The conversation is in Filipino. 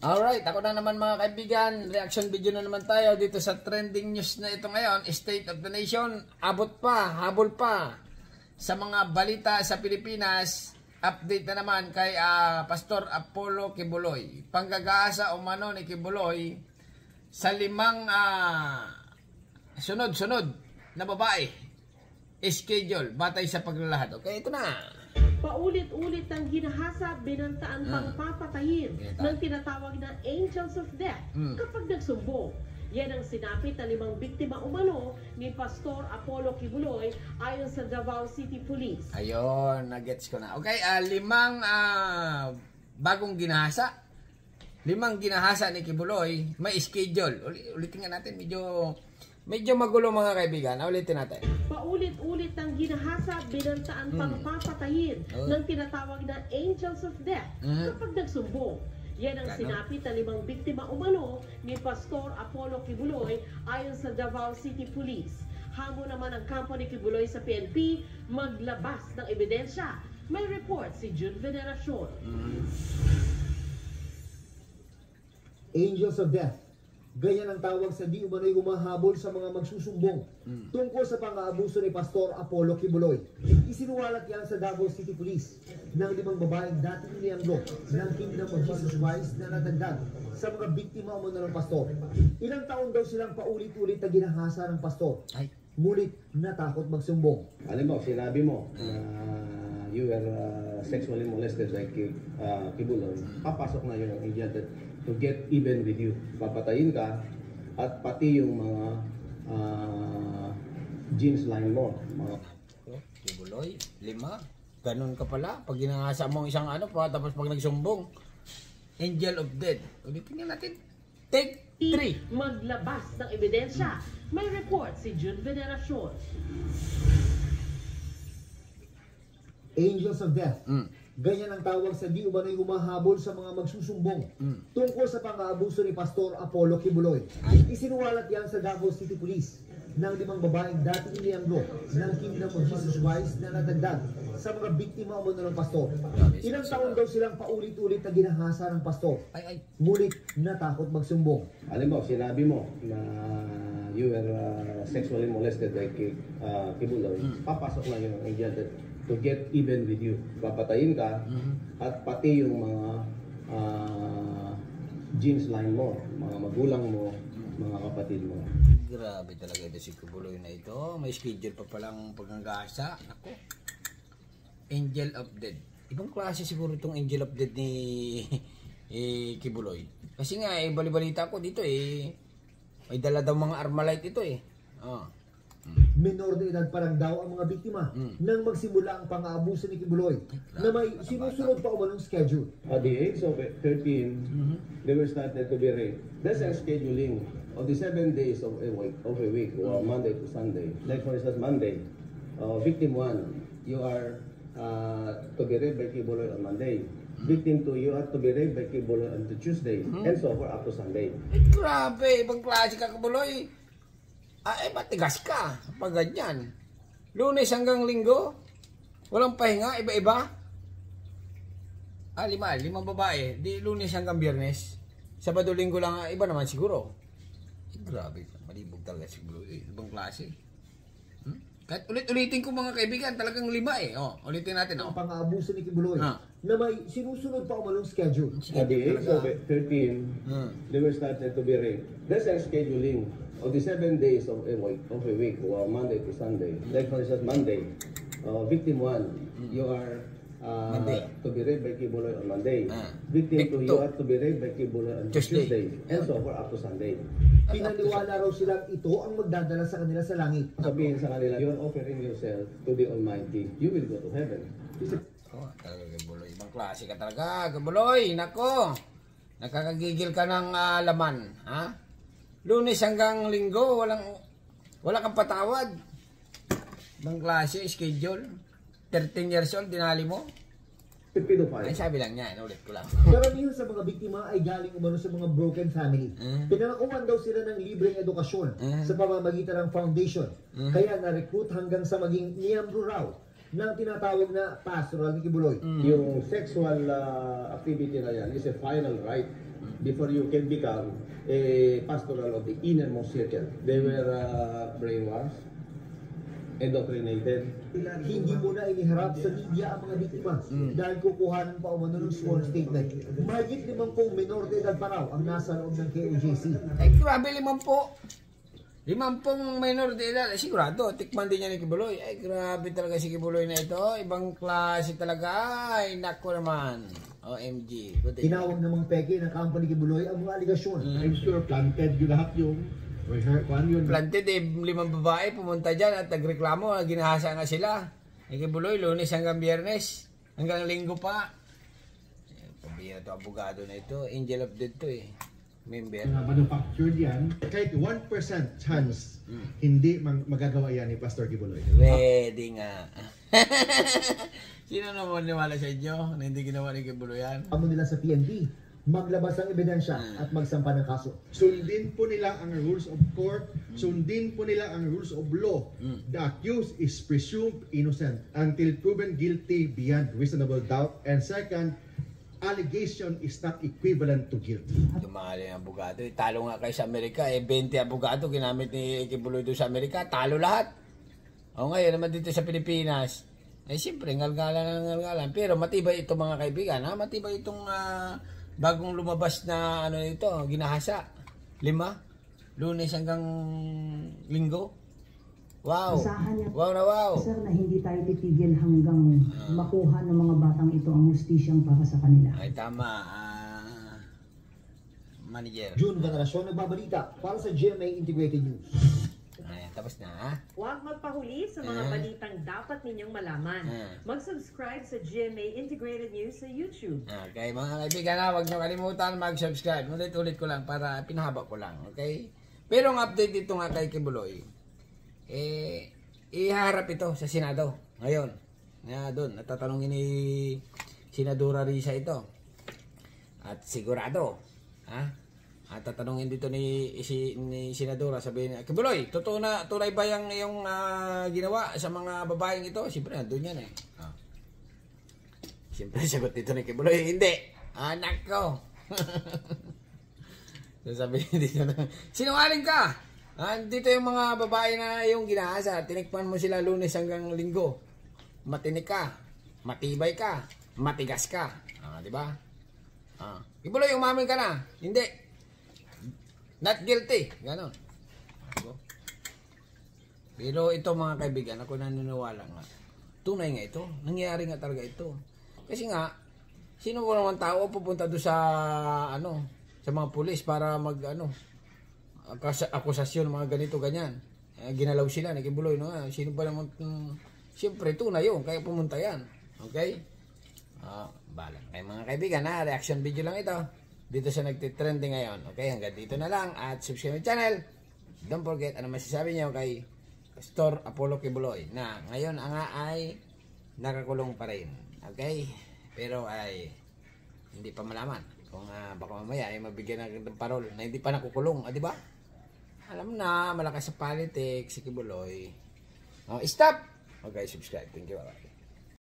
Alright, ako na naman mga kaibigan. Reaction video na naman tayo dito sa trending news na ito ngayon. State of the Nation. Abot pa, habol pa sa mga balita sa Pilipinas. Update na naman kay Pastor Apollo Kibuloy. Panggagaasa umano ni Kibuloy sa 5 sunod-sunod na babae. Schedule, batay sa paglalahad. Okay, ito na. Paulit-ulit ang ginahasa, binantaan pang papatayin ng tinatawag na Angels of Death kapag nagsumbong. Yan ang sinapit na 5 biktima umano ni Pastor Apollo Kibuloy ayon sa Davao City Police. Ayun, nagets ko na. Okay, 5 bagong ginahasa. 5 ginahasa ni Kibuloy, may schedule. Ulitin nga natin, medyo magulo mga kaibigan. Ulitin natin. Paulit-ulit ang ginahasa, binantaan pang papatayin ng tinatawag na Angels of Death kapag nagsumbong. Yan ang sinapit na 5 biktima umano ni Pastor Apollo Kibuloy ayon sa Davao City Police. Hamon naman ang kampo ni Kibuloy sa PNP maglabas ng ebidensya. May report si June Veneracion. Angels of Death. Ganyan ang tawag sa di umano'y humahabol sa mga magsusumbong tungkol sa pang-aabuso ni Pastor Apollo Kibuloy. Isinuwalat yan sa Davao City Police ng 5 babaeng dating miyembro ng Kingdom of Jesus Christ na nadagdag sa mga biktima umano ng pastor. Ilang taon daw silang paulit-ulit na ginahasa ng pastor. Ngunit natakot magsumbong. Alam mo, sinabi mo na you were sexually molested by Kibuloy. Papasok na yung angel to get even with you. Papatayin ka at pati yung mga jeans line mo. Kibuloy, 5. Ganun ka pala. Pag ginangasa mo isang tapos pag nagsumbong, Angel of Death. Ulitin nga natin. Take 3. Maglabas ng ebidensya. May report si June Veneracion. Angels of Death. Ganyan ang tawag sa di umano'y humahabol sa mga magsusumbong tungkol sa pang-aabuso ni Pastor Apollo Kibuloy. Isinuwalat yan sa Davao City Police ng 5 babaeng dating miyembro ng Kingdom of Jesus Christ na nadagdag sa mga biktima umano ng pastor. Ilang taon daw silang paulit-ulit na ginahasa ng pastor. Ngunit natakot magsumbong. Alam mo, sinabi mo na you were sexually molested by Kibuloy. Papasok na yung angel to get even with you. Papatayin ka at pati yung mga jeans line mo, mga magulang mo, mga kapatid mo. Grabe talaga ito si Kibuloy na ito. May schedule pa palang paggagasa. Ako. Angel of Death. Ibang klase siguro itong Angel of Death ni Kibuloy. Kasi nga, balibalita ko dito may dala daw mga Armalite ito Menor de edad pa lang daw ang mga biktima nang magsimula ang pang-aabuso ni Kibuloy na may sinusunod pa umanong schedule. At the age of 13, they were started to be raped. That's a scheduling of the 7 days of a week, Monday to Sunday. Like for instance, Monday, victim 1, you are to be raped by Kibuloy on Monday. Victim 2, you are to be raped by Kibuloy on Tuesday, and so forth up to Sunday. Grabe, ibang klase ka Kibuloy. Matigas ka pag ganyan. Lunes hanggang Linggo, walang pahinga, iba-iba. 5 babae, di Lunes hanggang Biyernes. Sabado, Linggo lang, iba naman siguro. Grabe, malibog talaga siguro. Ibang klase. Kahit ulit-ulitin ko mga kaibigan, talagang 5 ulitin natin. Ang pang-aabuso ni Kibuloy na may sinusunod pa umanong schedule. At the age of 13, they were started to be raped. That's a scheduling of the 7 days of a week, Monday to Sunday. Like for instance, Monday, victim 1, you are to be raped by Kibuloy on Monday. Victim 2, you are to be raped by Kibuloy on Tuesday, and so forth up to Sunday. Pinaniwala raw silang ito ang magdadala sa kanila sa langit. Sabihin sa kanila, you're offering yourself to the Almighty. You will go to heaven. Talaga Kibuloy. Ibang klase ka talaga, Kibuloy. Nako, nakakagigil ka ng laman. Lunes hanggang Linggo, wala kang patawad. Ibang klase, schedule. 13 years old, dinali mo. Pedophile. Ay, sabi lang niya, ulit ko lang. Karamihan sa mga biktima ay galing umano sa mga broken family. Pinangakuan daw sila ng libreng edukasyon sa pamamagitan ng foundation. Kaya na-recruit hanggang sa maging miyembro raw ng tinatawag na pastoral ni Kibuloy. Yung sexual activity na yan is a final right before you can become a pastoral of the innermost circle. They were brainwashed, indoctrinated. Hindi mo na iniharap sa media ang mga biktima dahil kukuhanan pa umano ng sworn statement. Mahigit 50 minor de edad pa raw ang nasa loob ng KOJC. Ay, grabe 50 minor de edad. Sigurado, tikman din niya ni Kibuloy. Ay, grabe talaga si Kibuloy na ito. Ibang klase talaga. Ay, nako naman. OMG. Tinawag namang peke ng company Kibuloy ang mga aligasyon. I'm sure planted yun lahat yung planted 5 babae pumunta dyan at nagreklamo, ginahasa nga sila. Kibuloy, Lunes hanggang Biyernes, hanggang Linggo pa. Pabira to, abogado na ito, angel of death to eh. Member. Manufactured yan, kahit 1% chance hindi magagawa yan ni Pastor Kibuloy. Pwede nga. Sino naman niwala sa inyo na hindi ginawa ni Kibuloy yan? Amo nila sa PNP, maglabas ng ebidensya at magsampa ng kaso. Sundin po nila ang rules of court, sundin po nila ang rules of law. The accused is presumed innocent until proven guilty beyond reasonable doubt. And second, allegation is not equivalent to guilt. Tumali ang abogado. Talo nga kayo sa Amerika. 20 abogado ginamit ni Kibuloy doon sa Amerika. Talo lahat. O ngayon naman dito sa Pilipinas. Siyempre, ngalgalan. Pero matibay ito mga kaibigan. Matibay itong bagong lumabas na ito, ginahasa. 5. Lunes hanggang Linggo. Wow. Wow na wow. Sir, na hindi tayo titigil hanggang makuha ng mga batang ito ang hustisyang para sa kanila. Ay, tama. Manager. June Veneracion nagbabalita para sa GMA Integrated News. Ay, tapos na ha? Huwag magpahuli sa mga balitang dapat ninyong malaman. Mag-subscribe sa GMA Integrated News sa YouTube. Okay, mga kaibigan na, huwag nyo kalimutan mag-subscribe. Ulit-ulit ko lang para pinahaba ko lang. Okay? Pero ang update dito nga kay Kibuloy, iharap ito sa Senado ngayon. Doon, natatanungin ni Senadora Risa ito. At sigurado, at tatanungin dito ni Senadora, sabihin niya, Kibuloy, tunay ba yung ginawa sa mga babaeng ito? Siyempre, nandun yan eh. Siyempre, sagot dito ni Kibuloy, hindi. Anak ko. So, sabihin dito na, sinungaling ka. Dito yung mga babae na yung ginahasa. Tinikman mo sila Lunes hanggang Linggo. Matinik ka. Matibay ka. Matigas ka. Di ba? Kibuloy, umamin ka na. Hindi. Not guilty. Ganon. Pero ito mga kaibigan, ako naniniwala nga. Tunay nga ito. Nangyayari nga talaga ito. Kasi nga, sino ko naman tao pupunta doon sa sa mga pulis para akusasyon, mga ganito, ganyan. Ginalaw sila, Kibuloy, no? Sino ba naman, siyempre, tunay yun, kaya pumunta yan. Okay? Balang. Kaya mga kaibigan, reaction video lang ito. Dito sa nagtitrending ngayon. Okay, hanggang dito na lang. At subscribe yung channel. Don't forget, ano masasabi niyo kay Pastor Apollo Kibuloy na ngayon ay nakakulong pa rin. Okay? Pero ay hindi pa malaman kung baka mamaya ay mabigyan ng parol na hindi pa nakukulong. Di ba? Alam na, malakas sa politics si Kibuloy. Stop! Okay, subscribe. Thank you. Bye-bye.